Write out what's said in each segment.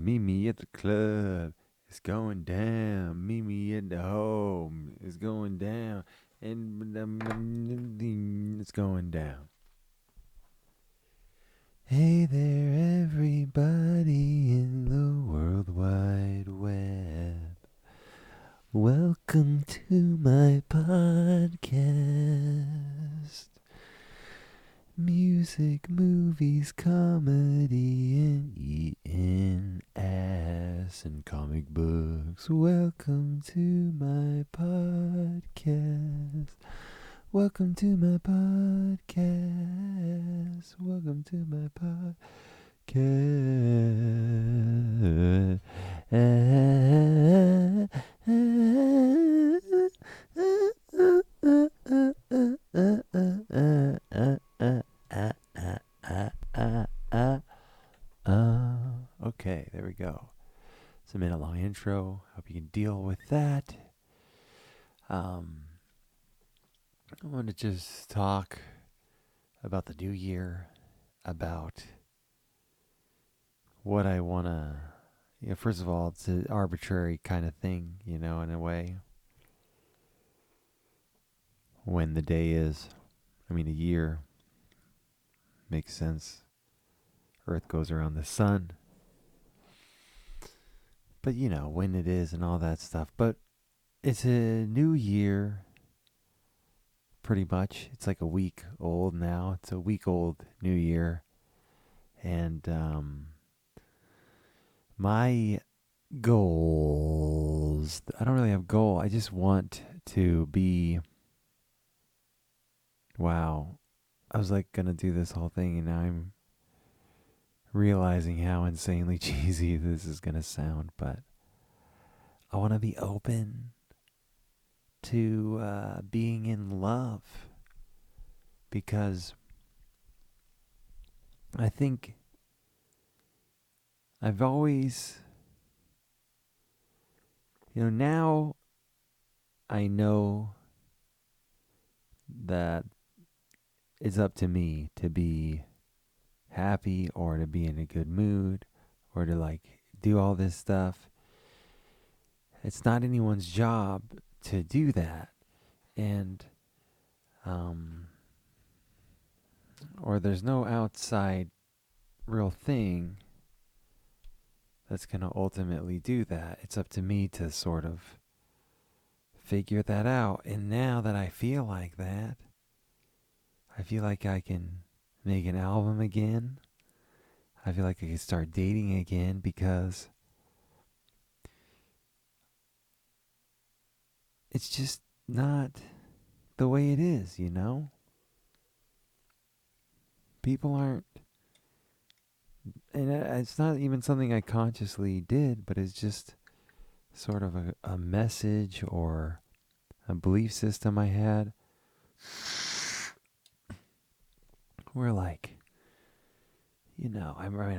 Meet me at the club. It's going down. Meet me at the home. It's going down. And it's going down. Hey there, everybody in the World Wide Web. Welcome to my podcast. Music, movies, comedy, and eating ass and comic books. Welcome to my podcast. Welcome to my podcast. Welcome to my podcast. Okay, there we go. It's a minute long intro. Hope you can deal with that. I want to just talk about the new year, about what I want to. First of all, it's an arbitrary kind of thing, in a way. When the day is, a year makes sense. Earth goes around the sun. But, when it is and all that stuff. But it's a new year, pretty much. It's like a week old now. It's a week old new year. And my goals, I don't really have a goal. I just want to be, wow. I was like going to do this whole thing, and now I'm realizing how insanely cheesy this is going to sound. But I want to be open to being in love, because I think I've always, now I know that it's up to me to be happy or to be in a good mood or to do all this stuff. It's not anyone's job to do that. And or there's no outside real thing that's going to ultimately do that. It's up to me to sort of figure that out. And now that I feel like that, I feel like I can make an album again. I feel like I can start dating again, because it's just not the way it is, People aren't, and it's not even something I consciously did, but it's just sort of a message or a belief system I had, where I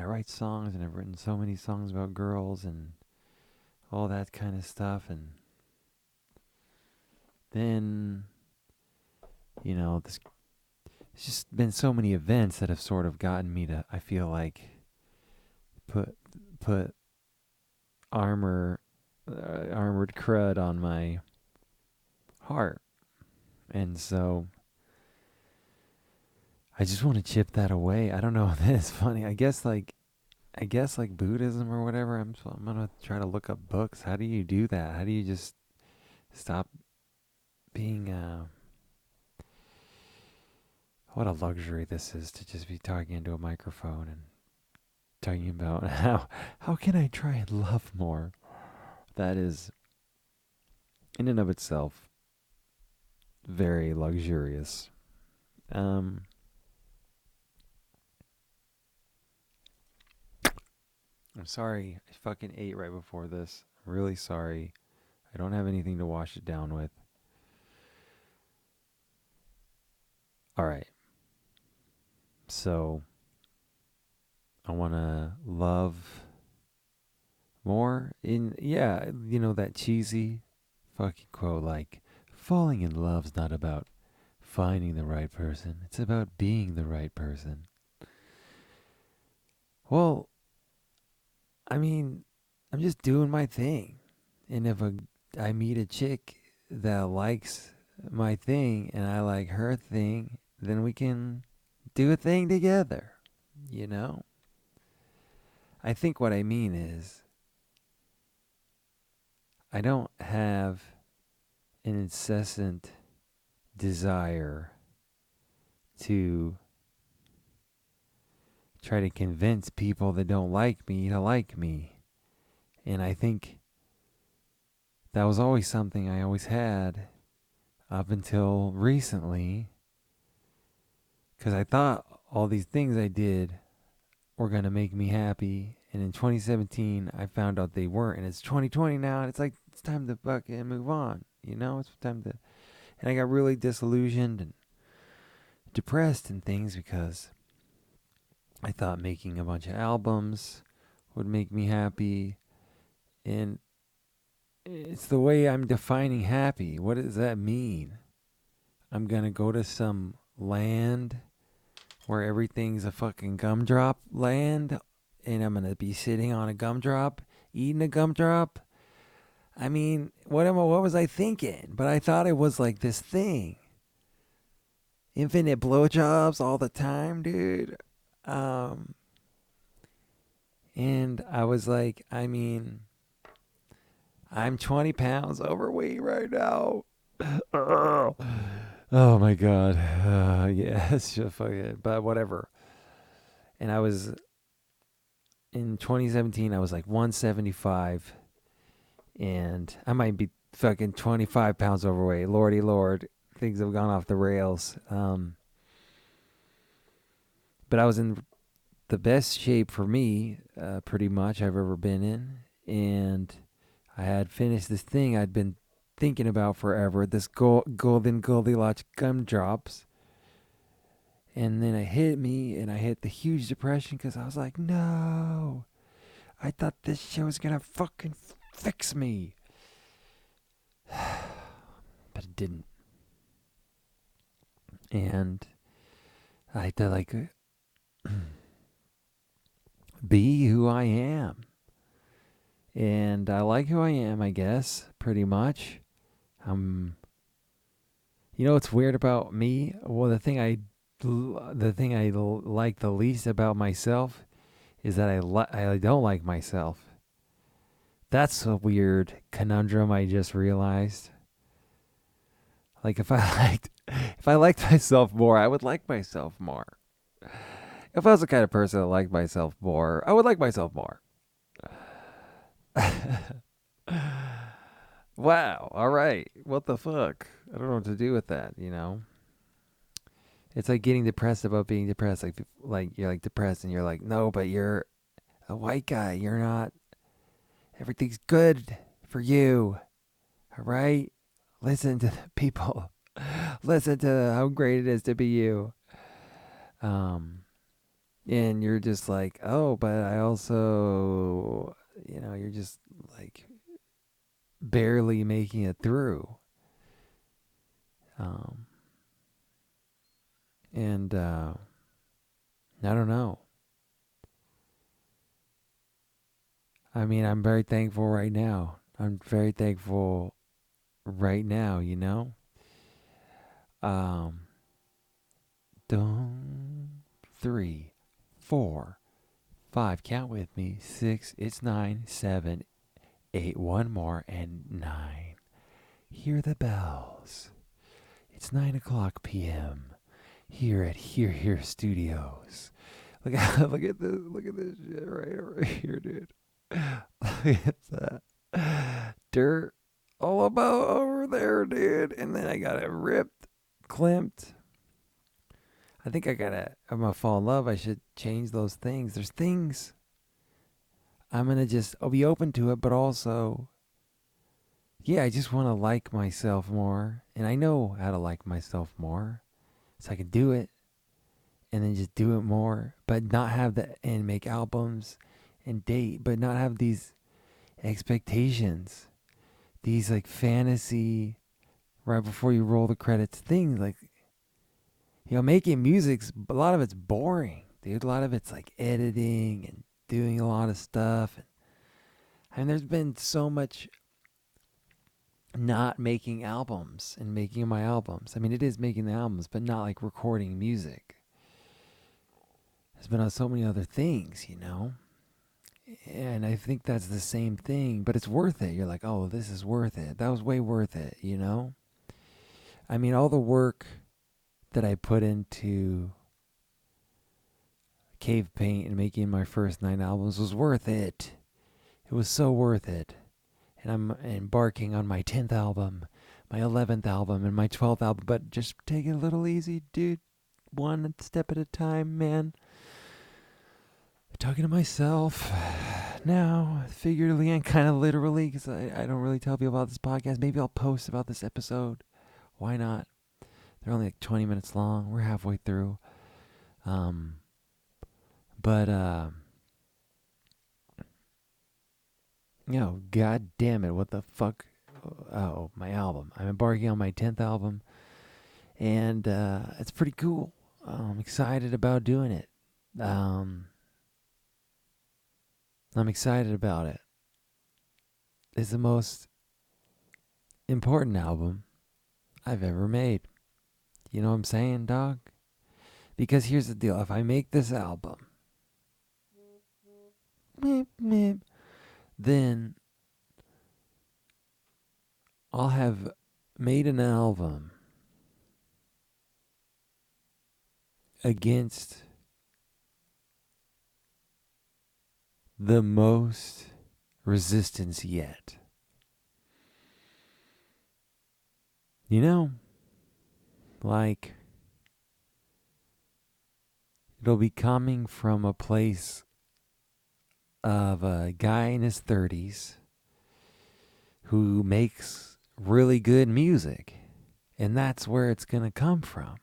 write songs, and I've written so many songs about girls and all that kind of stuff. And then, there's just been so many events that have sort of gotten me to, I feel like, put armored crud on my heart. And so I just want to chip that away. I don't know if that's funny. I guess Buddhism or whatever. I'm gonna try to look up books. How do you do that? How do you just stop being what a luxury this is, to just be talking into a microphone and talking about how can I try and love more. That is, in and of itself, very luxurious. I'm sorry, I fucking ate right before this. I'm really sorry. I don't have anything to wash it down with. Alright. So, I want to love more. That cheesy fucking quote, falling in love's not about finding the right person. It's about being the right person. Well, I mean, I'm just doing my thing. And if I meet a chick that likes my thing and I like her thing, then we can do a thing together, you know? I think what I mean is I don't have an incessant desire to try to convince people that don't like me to like me. And I think that was always something I always had up until recently, because I thought all these things I did were going to make me happy. And in 2017, I found out they weren't. And it's 2020 now, and it's like, it's time to fucking move on. You know, it's time to. And I got really disillusioned and depressed and things because I thought making a bunch of albums would make me happy. And it's the way I'm defining happy. What does that mean? I'm going to go to some land where everything's a fucking gumdrop land and I'm going to be sitting on a gumdrop, eating a gumdrop. I mean, what was I thinking? But I thought it was like this thing. Infinite blowjobs all the time, dude. And I was like, I mean, I'm 20 pounds overweight right now. Oh, oh my god. Yeah, it's just fucking, but whatever. And I was in 2017, I was like 175, and I might be fucking 25 pounds overweight. Lordy Lord, things have gone off the rails. But I was in the best shape for me, pretty much, I've ever been in. And I had finished this thing I'd been thinking about forever, this golden Goldilocks gumdrops. And then it hit me, and I hit the huge depression because I was like, no, I thought this shit was going to fucking fix me. But it didn't. And I had to, like, be who I am. And I like who I am, I guess, pretty much. You know what's weird about me? Well, the thing I like the least about myself is that I don't like myself. That's a weird conundrum I just realized. Like if I liked myself more, I would like myself more. If I was the kind of person that liked myself more, I would like myself more. Wow. All right. What the fuck? I don't know what to do with that, you know? It's like getting depressed about being depressed. Like you're like depressed and you're like, no, but you're a white guy. You're not. Everything's good for you. All right? Listen to the people. Listen to how great it is to be you. Um, and you're just like, oh, but I also, you're just like barely making it through. Um, and I don't know. I mean, I'm very thankful right now. I'm very thankful right now, you know? Um, dun, 3, 4, 5, count with me. 6, it's 9, 7, 8, one more, and 9. Hear the bells. It's 9 o'clock p.m. here at Here Studios. Look at this shit right here, dude. Look at that dirt all about over there, dude. And then I got it ripped, clamped. I think I'm gonna fall in love. I should change those things. There's things I'll be open to it, but also, yeah, I just want to like myself more. And I know how to like myself more. So I can do it and then just do it more, but not have and make albums and date, but not have these expectations, these like fantasy right before you roll the credits things. Like, making music's a lot of it's boring, dude. A lot of it's like editing and doing a lot of stuff. And there's been so much not making albums and making my albums. I mean, it is making the albums, but not like recording music. There's been on so many other things, you know? And I think that's the same thing, but it's worth it. You're like, oh, this is worth it. That was way worth it, you know? I mean, all the work that I put into Cave Paint and making my first 9 albums was worth it. It was so worth it. And I'm embarking on my 10th album, my 11th album, and my 12th album, but just take it a little easy, dude. One step at a time, man. Talking to myself now, figuratively and kind of literally, because I don't really tell people about this podcast. Maybe I'll post about this episode. Why not? They're only like 20 minutes long. We're halfway through. But god damn it, what the fuck? Oh, my album. I'm embarking on my 10th album, and it's pretty cool. I'm excited about doing it. I'm excited about it. It's the most important album I've ever made. You know what I'm saying, dog? Because here's the deal. If I make this album, then I'll have made an album against the most resistance yet. You know, like, it'll be coming from a place of a guy in his 30s who makes really good music, and that's where it's going to come from.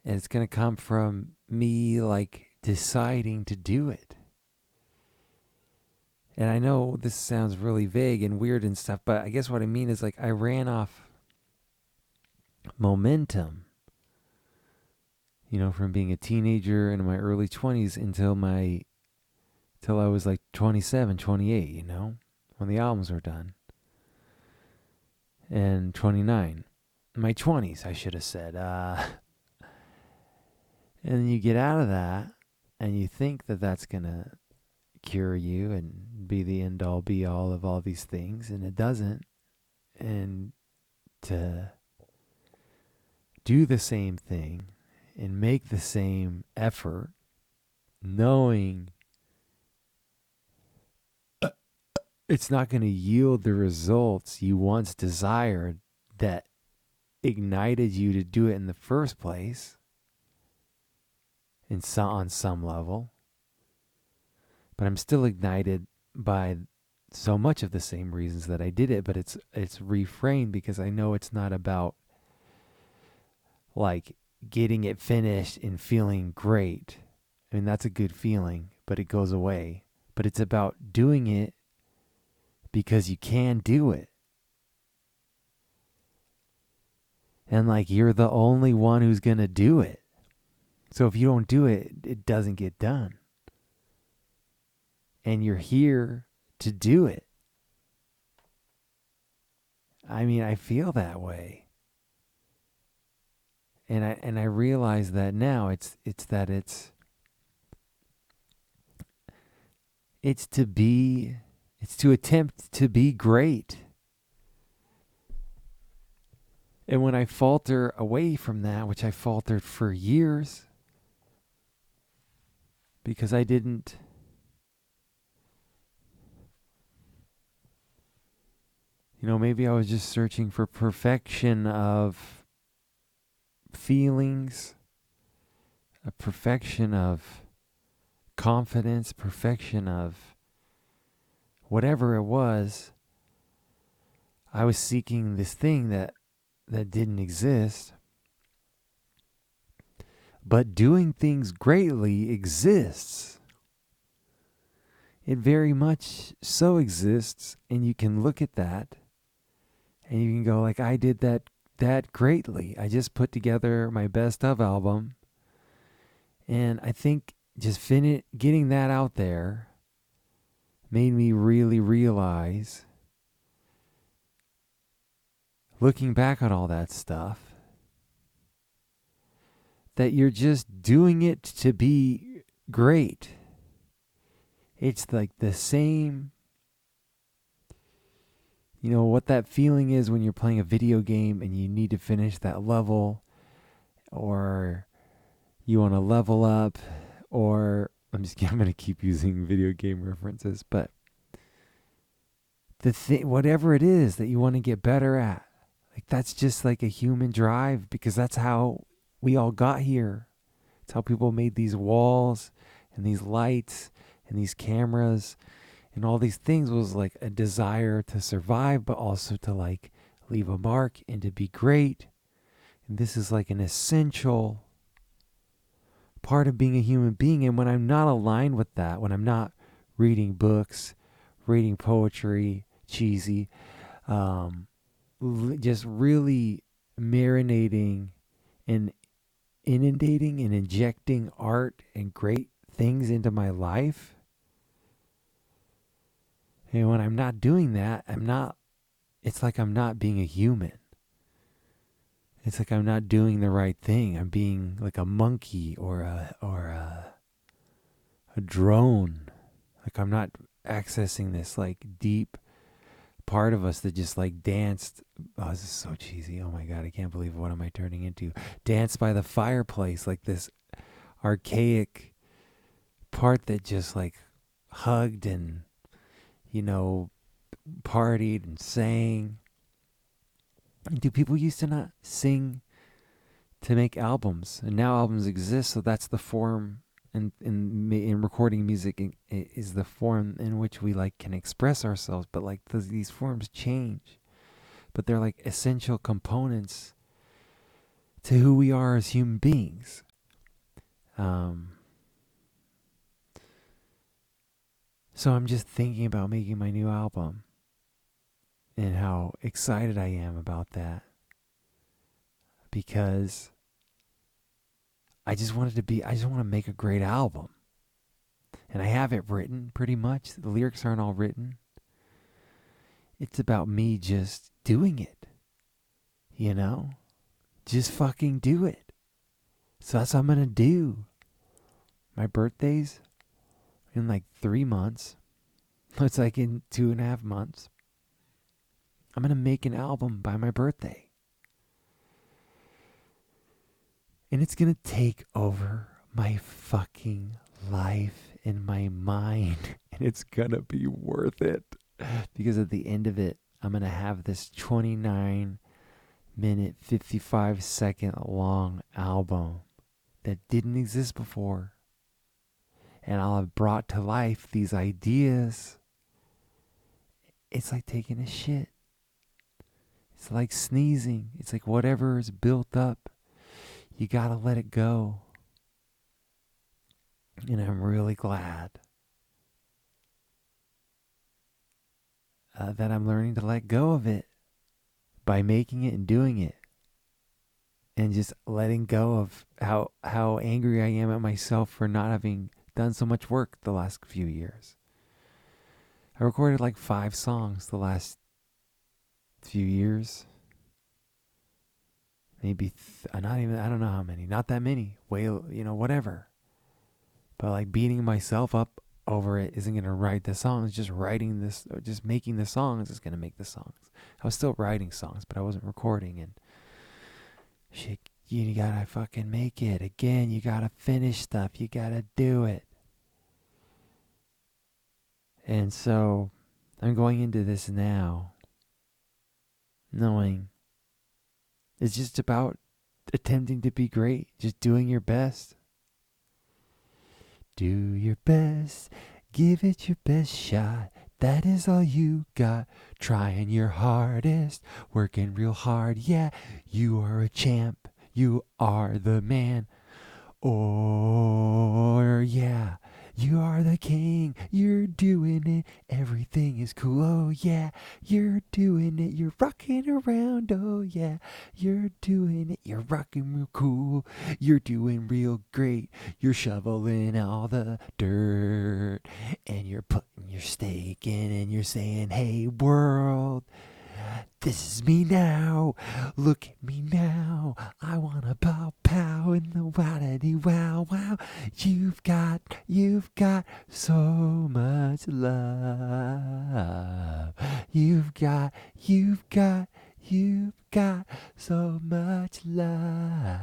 And it's going to come from me, like, deciding to do it. And I know this sounds really vague and weird and stuff, but I guess what I mean is, like, I ran off momentum, you know, from being a teenager in my early 20s till I was like 27, 28, you know, when the albums were done. And 29. My 20s, I should have said. And you get out of that, and you think that that's going to cure you and be the end-all, be-all of all these things, and it doesn't. And to do the same thing and make the same effort, knowing it's not going to yield the results you once desired that ignited you to do it in the first place, on some level. But I'm still ignited by so much of the same reasons that I did it, but it's reframed because I know it's not about, like, getting it finished and feeling great. I mean, that's a good feeling, but it goes away. But it's about doing it because you can do it. And, like, you're the only one who's going to do it. So if you don't do it, it doesn't get done. And you're here to do it. I mean, I feel that way. And I realize that now it's to attempt to be great. And when I falter away from that, which I faltered for years, because I didn't maybe I was just searching for perfection of feelings, a perfection of confidence, perfection of whatever it was. I was seeking this thing that didn't exist. But doing things greatly exists. It very much so exists, and you can look at that and you can go, like, I did that greatly. I just put together my best of album, and I think just getting that out there made me really realize, looking back on all that stuff, that you're just doing it to be great. It's like the same, what that feeling is when you're playing a video game and you need to finish that level, or you want to level up, or I'm going to keep using video game references, but whatever it is that you want to get better at, like that's just like a human drive, because that's how we all got here. It's how people made these walls and these lights and these cameras and all these things, was like a desire to survive, but also to like leave a mark and to be great. And this is like an essential part of being a human being. And when I'm not aligned with that, when I'm not reading books, reading poetry, cheesy, just really marinating and inundating and injecting art and great things into my life, and when I'm not doing that, it's like I'm not being a human. It's like I'm not doing the right thing. I'm being like a monkey or a drone. Like I'm not accessing this like deep part of us that just like danced. Oh, this is so cheesy. Oh my God, I can't believe, what am I turning into? Danced by the fireplace, like this archaic part that just like hugged and, partied and sang. Do people used to not sing to make albums? And now albums exist, so that's the form. And in recording music is the form in which we like can express ourselves. But like these forms change, but they're like essential components to who we are as human beings. So I'm just thinking about making my new album and how excited I am about that, because I just want to make a great album. And I have it written pretty much. The lyrics aren't all written. It's about me just doing it. Just fucking do it. So that's what I'm going to do. My birthday's in like 3 months. It's like in 2.5 months. I'm going to make an album by my birthday. And it's going to take over my fucking life and my mind. And it's going to be worth it. Because at the end of it, I'm going to have this 29-minute, 55-second long album that didn't exist before. And I'll have brought to life these ideas. It's like taking a shit. It's like sneezing. It's like whatever is built up, you gotta let it go. And I'm really glad that I'm learning to let go of it by making it and doing it. And just letting go of how angry I am at myself for not having done so much work the last few years. I recorded like 5 songs the last few years. Maybe not even, I don't know how many, not that many, whatever. But like beating myself up over it isn't going to write the songs. Just making the songs is going to make the songs. I was still writing songs, but I wasn't recording. And shit, you gotta fucking make it. Again, you gotta finish stuff. You gotta do it. And so I'm going into this now knowing it's just about attempting to be great, just doing your best. Do your best, give it your best shot. That is all you got. Trying your hardest, working real hard. Yeah, you are a champ. You are the man. Or yeah, You are the king, you're doing it, everything is cool, oh yeah. You're doing it, you're rocking around, oh yeah. You're doing it, you're rocking real cool. You're doing real great, you're shoveling all the dirt. And you're putting your stake in and you're saying, hey world, this is me now. Look at me now. I wanna pow pow in the waddy wow wow. You've got so much love. You've got so much love.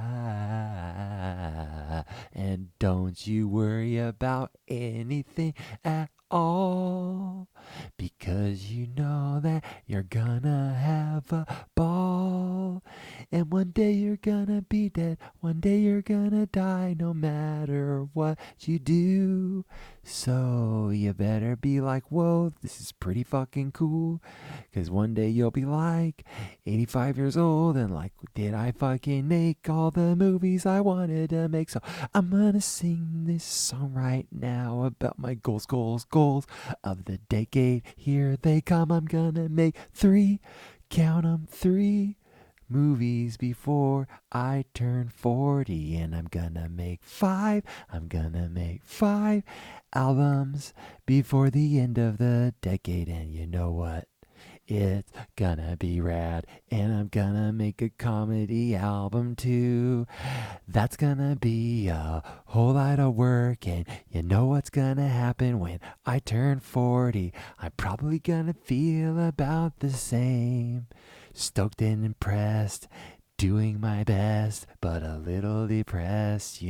And don't you worry about anything at all. Because you know that you're gonna have a ball. And one day you're gonna be dead. One day you're gonna die no matter what you do. So you better be like, whoa, this is pretty fucking cool. Cause one day you'll be like 85 years old and like, did I fucking make all the movies I wanted to make? So I'm gonna sing this song right now about my goals of the decade. Here they come. I'm gonna make three, count 'em, three movies before I turn 40. And I'm gonna make five albums before the end of the decade. And you know what? It's gonna be rad, and I'm gonna make a comedy album too. That's gonna be a whole lot of work, and you know what's gonna happen when I turn 40? I'm probably gonna feel about the same. Stoked and impressed, doing my best, but a little depressed,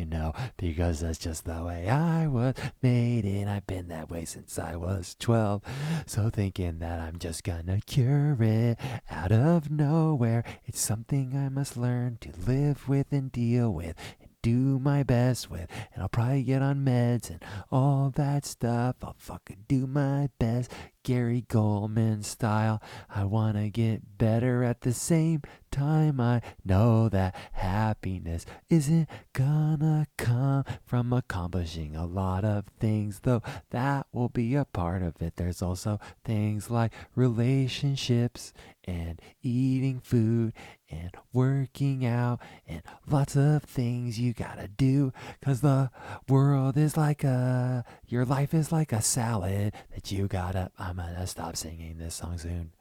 because that's just the way I was made, and I've been that way since I was 12. So thinking that I'm just gonna cure it out of nowhere, it's something I must learn to live with and deal with and do my best with. And I'll probably get on meds and all that stuff. I'll fucking do my best, Gary Goldman style. I wanna get better at the same time. I know that happiness isn't gonna come from accomplishing a lot of things, though that will be a part of it. There's also things like relationships and eating food and working out and lots of things you gotta do, 'cause the world is like your life is like a salad that you gotta. I'm gonna stop singing this song soon.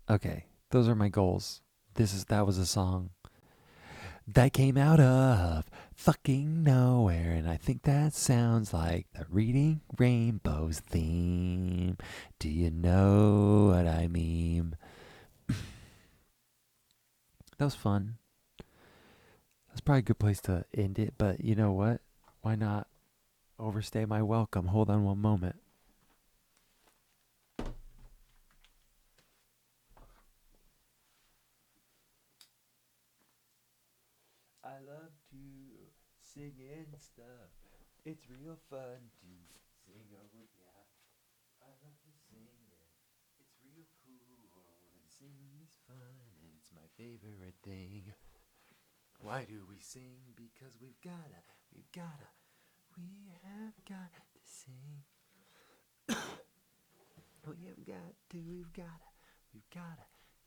Okay, those are my goals. That was a song that came out of fucking nowhere, and I think that sounds like the Reading Rainbows theme. Do you know what I mean? That was fun. That's probably a good place to end it, but you know what? Why not overstay my welcome? Hold on one moment. I love to sing and stuff. It's real fun to sing, oh yeah. I love to sing and it's real cool. And singing is fun and it's my favorite thing. Why do we sing? Because we have got to sing. We've gotta,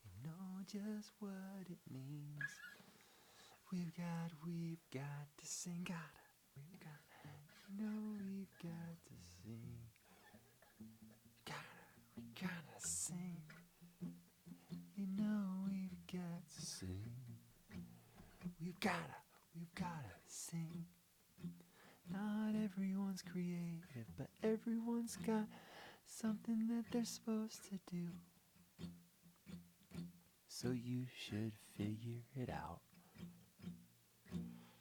you know just what it means. We've got to sing, we've got, we've got to sing. We gotta sing. You know we've got to sing. We've gotta sing. Not everyone's creative, but everyone's got something that they're supposed to do. So you should figure it out.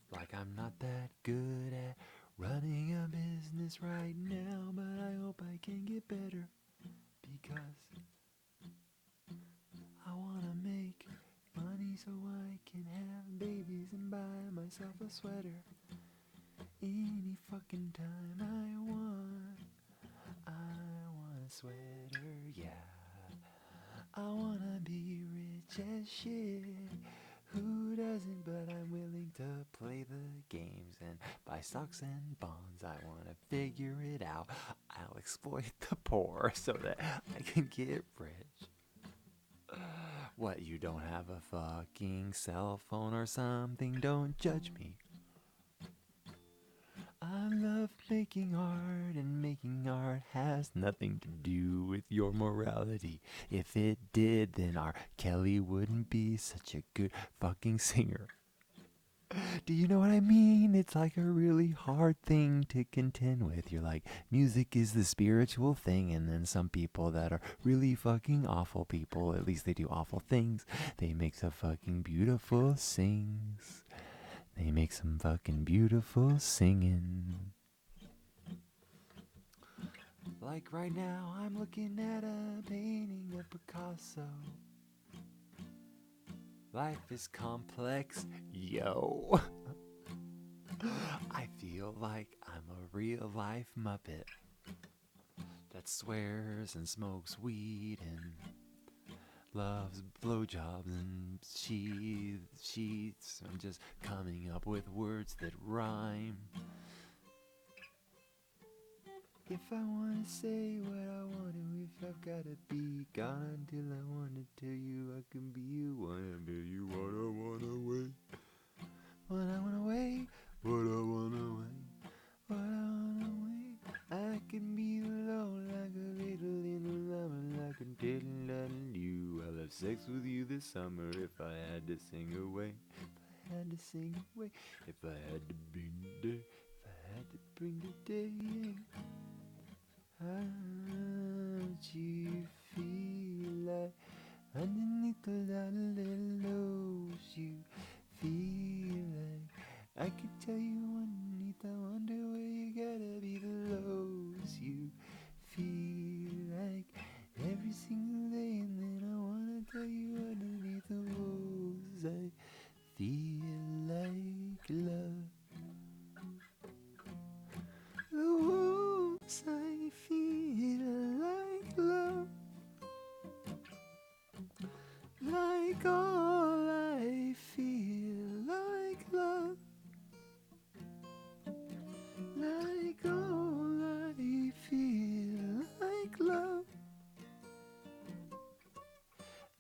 Like I'm not that good at running a business right now, but I hope I can get better, because I wanna make money so I can have babies and buy myself a sweater any fucking time I want. I want a sweater, yeah. I wanna be rich as shit. Who doesn't, but I'm willing to play the games and buy stocks and bonds. I wanna figure it out. I'll exploit the poor so that I can get rich. What, you don't have a fucking cell phone or something? Don't judge me. I love making art, and making art has nothing to do with your morality. If it did, then R. Kelly wouldn't be such a good fucking singer. Do you know what I mean? It's like a really hard thing to contend with. You're like, music is the spiritual thing, and then some people that are really fucking awful people, at least they do awful things, they make some fucking beautiful sings. They make some fucking beautiful singing. Like right now, I'm looking at a painting of Picasso. Life is complex, yo. I feel like I'm a real life Muppet that swears and smokes weed and loves blowjobs and sheets. I'm just coming up with words that rhyme. If I wanna say what I wanna, if I've gotta be gone until I wanna tell you I can be you, wanna be you, what I wanna wait. What I wanna wait, what I wanna wait, what I wanna wait. I can be alone like a little in a llama, like I'm telling you. I'll have sex with you this summer if I had to sing away. If I had to sing away, if I had to bring the day, if I had to bring the day in. How'd you feel like underneath the little lows? You feel like I could tell you underneath. I wonder where you gotta be the lows. You feel like every single day, and then I wanna tell you underneath the woes. I feel like love. The woes, I feel like love. Like all I feel like love. Like all I feel like love.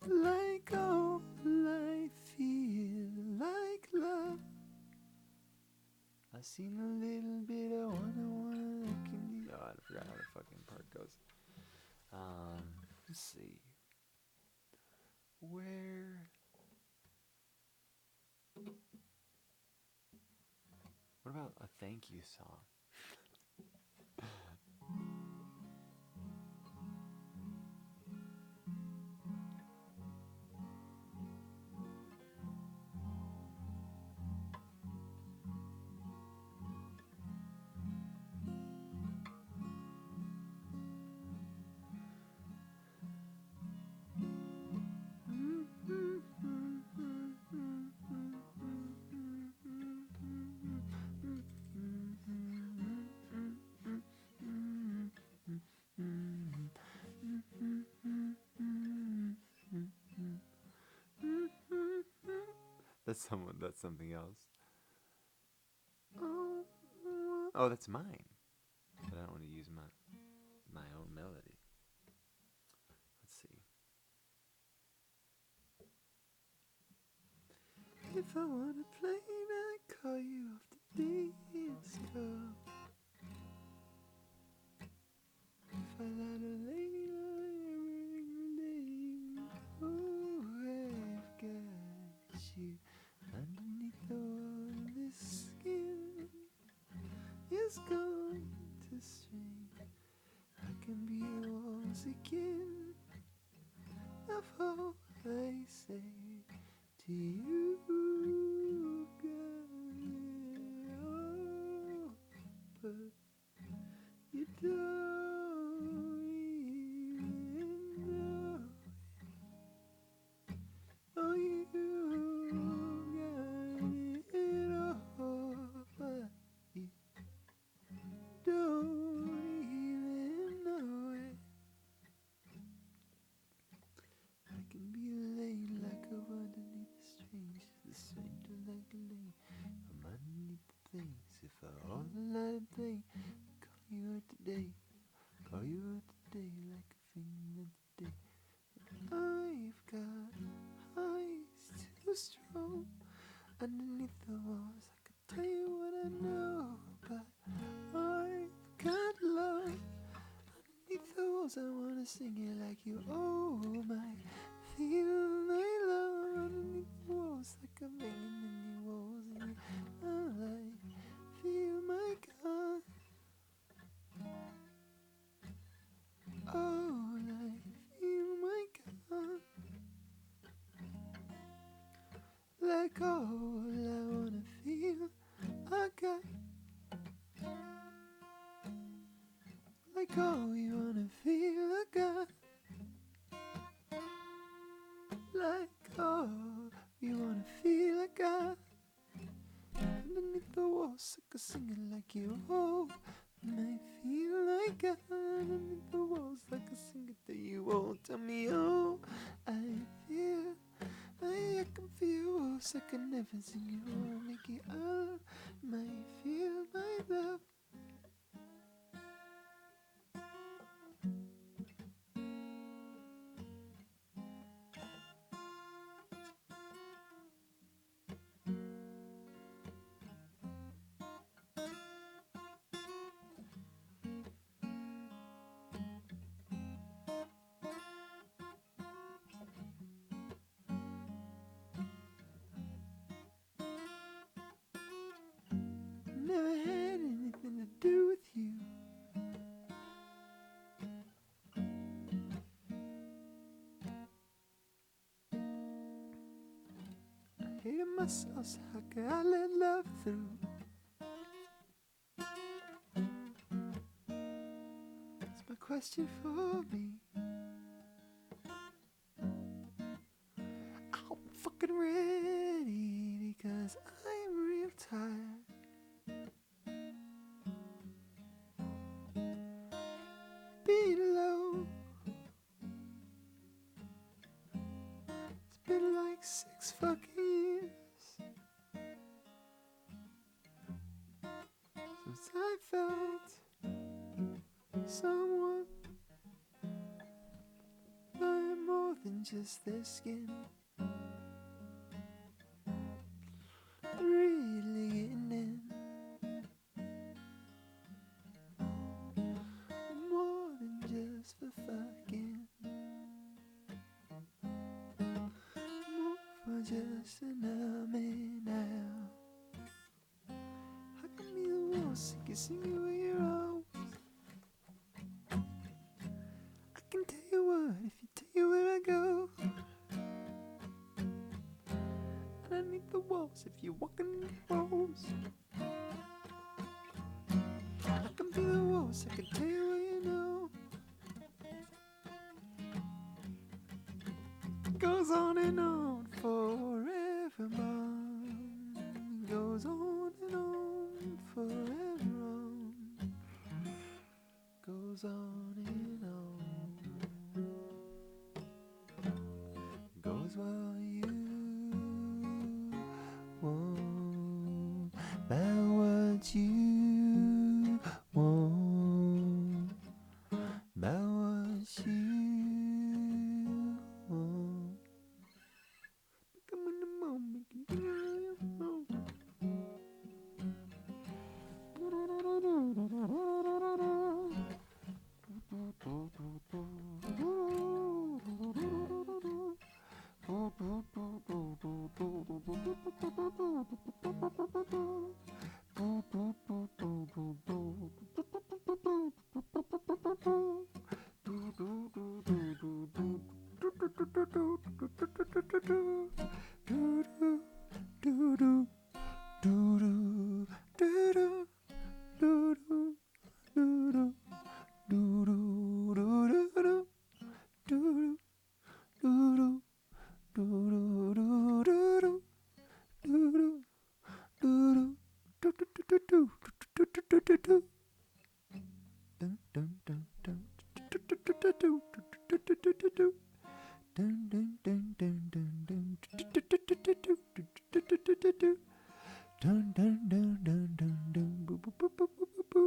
Like all I feel like love. I seen a little bit of wanna look in the. Oh, I forgot how the fucking part goes. Let's see. Where? What about a thank you song? That's something else. Oh, that's mine. But I don't want to use my own melody. Let's see. If I wanna play, I call you off the disco. If I let a lady every day, oh, I've got you underneath all this skin is going to strain. I can be yours again. Of all I say to you, girl, but you don't even know. Oh, you got it all, but you don't even know it. I can be laid like a underneath the strange today. Call you out today. Call you out today like a finger today. I've got eyes too strong underneath the walls. I could tell you what I know, but I've got love underneath the walls. I wanna sing it like you. Oh my, feel my love underneath the walls, like I'm banging in your walls, and I like feel my God. Oh, like feel my God. Like all I wanna feel, I got. Like all you wanna feel, I got. Like all you wanna feel, I got. Underneath the walls, I could sing it like you. Oh, may feel like God. Underneath the walls, I could sing it to you. Oh, tell me, oh, I feel. I can feel walls, I can never sing you. Oh, make it all. May feel my love. Never had anything to do with you. Hating myself, so how could I let love through? It's my question for me. I'm fucking ready because I'm real tired. Being alone. It's been like 6 fucking years since I felt someone. I'm more than just their skin. Really getting in. More than just for fucking. More for just an army now. How come you the walls so you can sing it with your arms? I can tell you what if you tell you where I go. Underneath the walls if you're walking the walls. I can feel the walls, I can tell you what you know. It goes on forevermore. It goes on forever. Goes on and on. Goes while you want, about what you want, about what you want. Come in the moment, can do it in the moment. Dun dun dun dun dun dun boo boo boo boo boo boo.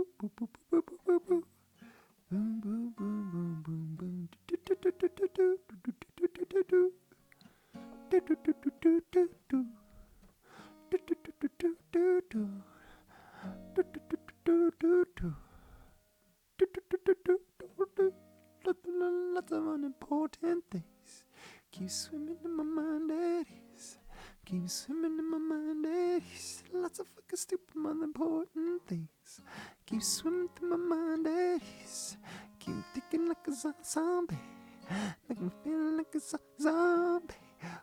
Lots of unimportant things keep swimming in my mind at ease. Keep swimming in my mind at ease. Lots of fucking stupid unimportant things keep swimming through my mind at ease. Keep thinking like a zombie. Make me feel like a zombie.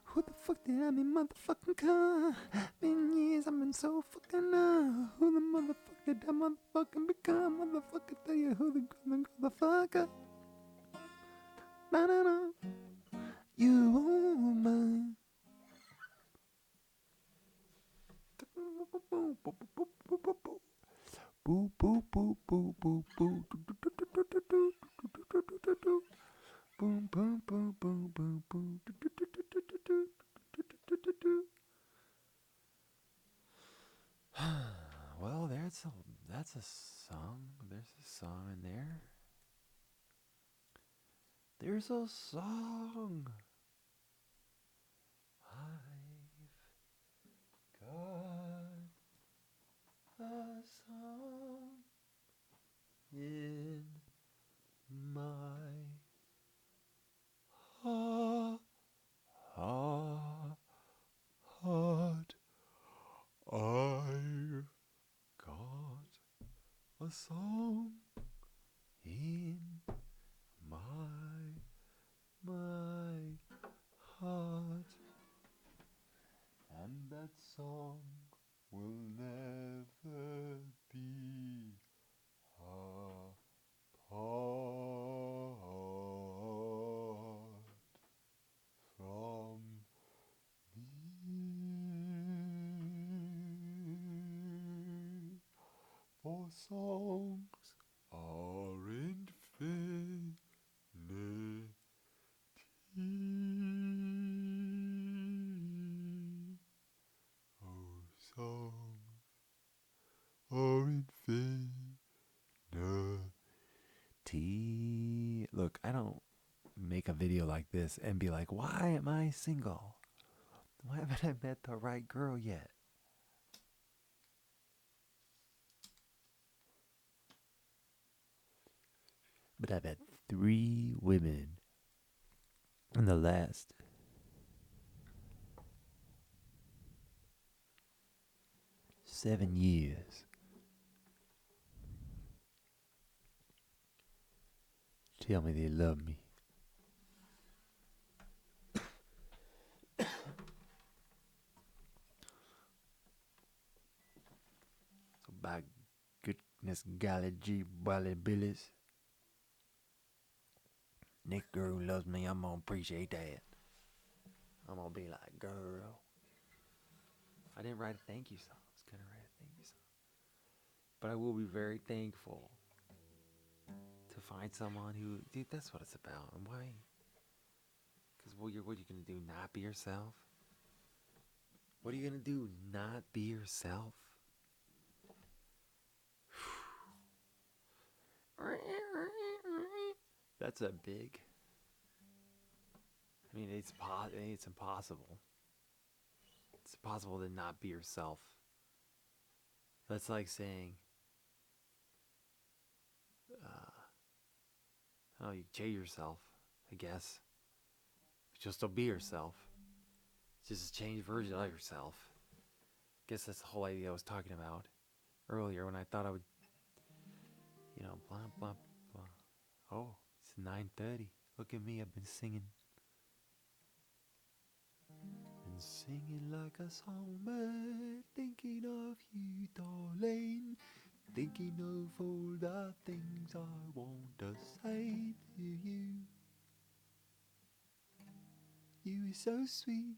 Who the fuck did I be motherfucking come? Been years, I've been so fucking up. Who the motherfucker did I motherfucking become? Motherfucker, tell you who the fuck up. Na. You woman. Boo boo boo boo boo boo. Boom boom boom boom boom boom. Well, that's a song. There's a song in there. There's a song. I've got a song in my heart. I've got a song in my heart, and that song will never be apart from me. For songs are infinity. Oh, songs are infinity. Look, I don't make a video like this and be like, why am I single? Why haven't I met the right girl yet? But I've had 3 women in the last 7 years. Tell me they love me. So by goodness golly gee golly billies, next girl who loves me, I'm gonna appreciate that. I'm gonna be like, girl. I didn't write a thank you song. I was gonna write a thank you song. But I will be very thankful to find someone who, dude, that's what it's about. And why? Because what are you gonna do? Not be yourself? What are you gonna do? Not be yourself? That's a big. I mean, it's impossible. It's impossible to not be yourself. That's like saying, oh, you change yourself, I guess. But you'll still be yourself. It's just a changed version of yourself. I guess that's the whole idea I was talking about earlier when I thought I would, blah, blah, blah. Oh, it's 9:30. Look at me, I've been singing. Been singing like a songbird, thinking of you, darling. Thinking of all the things I want to say to you. You are so sweet,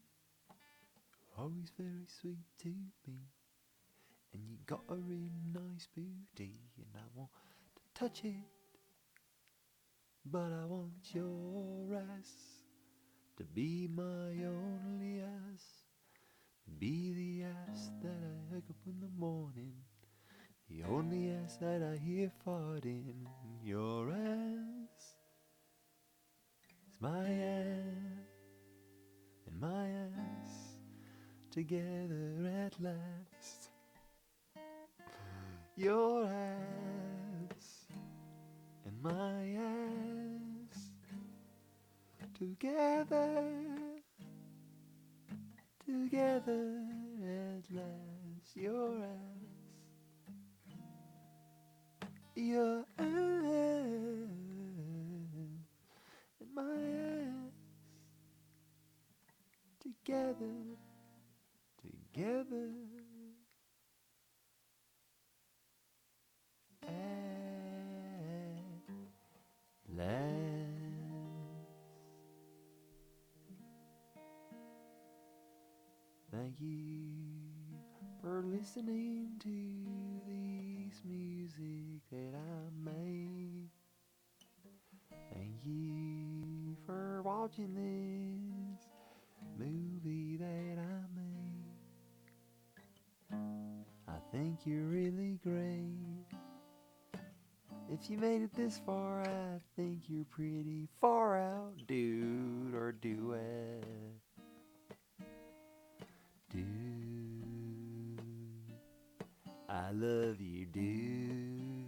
always very sweet to me. And you got a real nice booty, and I want to touch it. But I want your ass to be my only ass. Be the ass that I wake up in the morning. The only ass that I hear farting. Your ass is my ass, and my ass together at last. Your ass together, together at last. Your ass and my ass together, together at last. Thank you for listening to this music that I made. Thank you for watching this movie that I made. I think you're really great. If you made it this far, I think you're pretty far out, dude or duet. Dude, I love you, dude.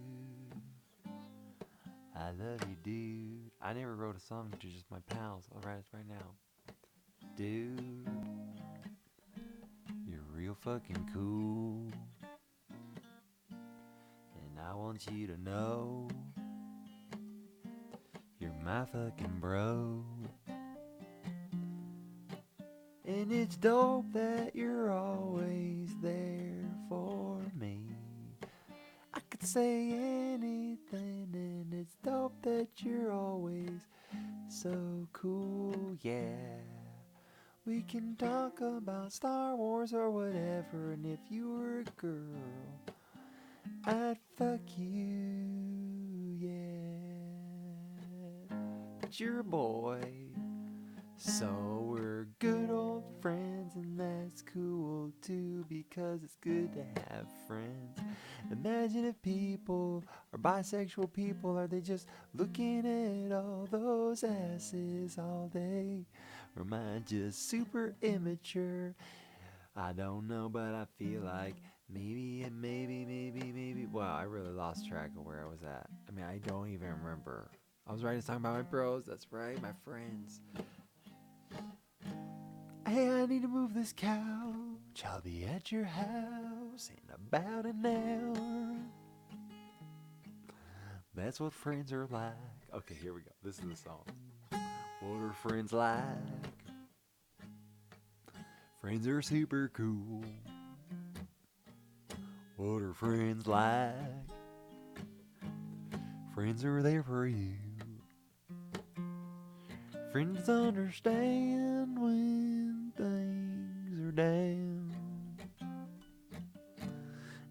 I love you, dude. I never wrote a song to just my pals. I'll write it right now. Dude, you're real fucking cool. And I want you to know you're my fucking bro. And it's dope that you're always there for me. I could say anything, and it's dope that you're always so cool, yeah. We can talk about Star Wars or whatever, and if you were a girl, I'd fuck you, yeah. But you're a boy, so we're good old friends, and that's cool too, because it's good to have friends. Imagine if people are bisexual people, are they just looking at all those asses all day? Or am I just super immature? I don't know, but I feel like maybe, well, I really lost track of where I was at. I mean, I don't even remember. I was writing a song about my bros, that's right, my friends. Hey, I need to move this couch. I'll be at your house in about an hour. That's what friends are like. Okay, here we go. This is the song. What are friends like? Friends are super cool. What are friends like? Friends are there for you. Friends understand when things are down.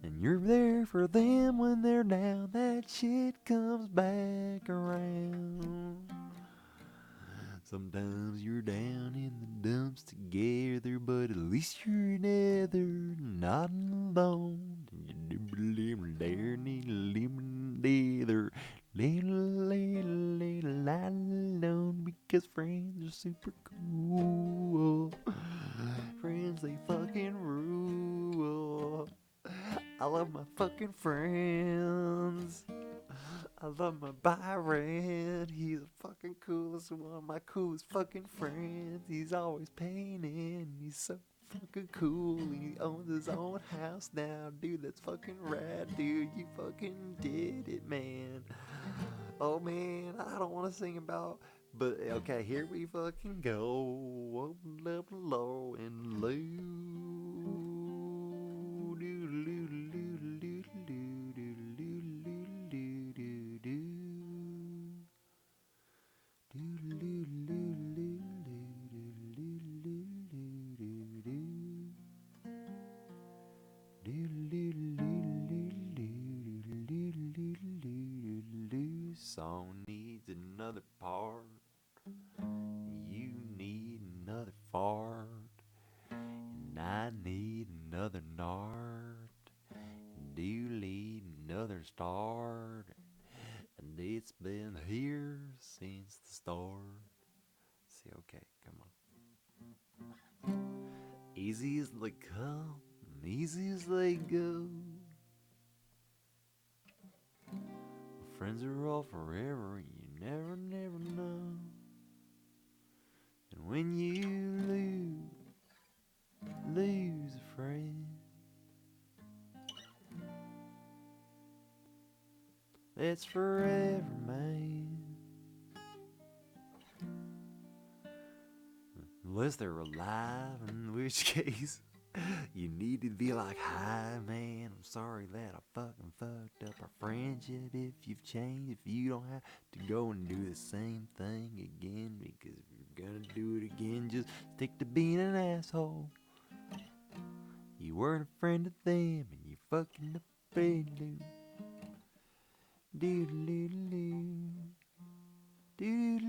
And you're there for them when they're down. That shit comes back around. Sometimes you're down in the dumps together, but at least you're together, not alone. Alone, because friends are super cool. Friends, they fucking rule. I love my fucking friends. I love my Byron. He's the fucking coolest one of my coolest fucking friends. He's always painting. He's so fucking cool. He owns his own house now. Dude, that's fucking rad, dude. You fucking did it, man. Oh, man, I don't want to sing about... But, okay, here we fucking go. Open up low and low. Song needs another part. You need another fart. And I need another nard. And you need another start. And it's been here since the start. See, okay, come on. Easy as they come, easy as they go. Friends are all forever, and you never know. when you lose a friend. It's forever, man. Unless they're alive, in which case you need to be like, hi, man, I'm sorry that I fucking fucked up our friendship. If you've changed, if you don't have to go and do the same thing again, because if you're gonna do it again, just stick to being an asshole. You weren't a friend of them, and you fucking up, do. Do do do do do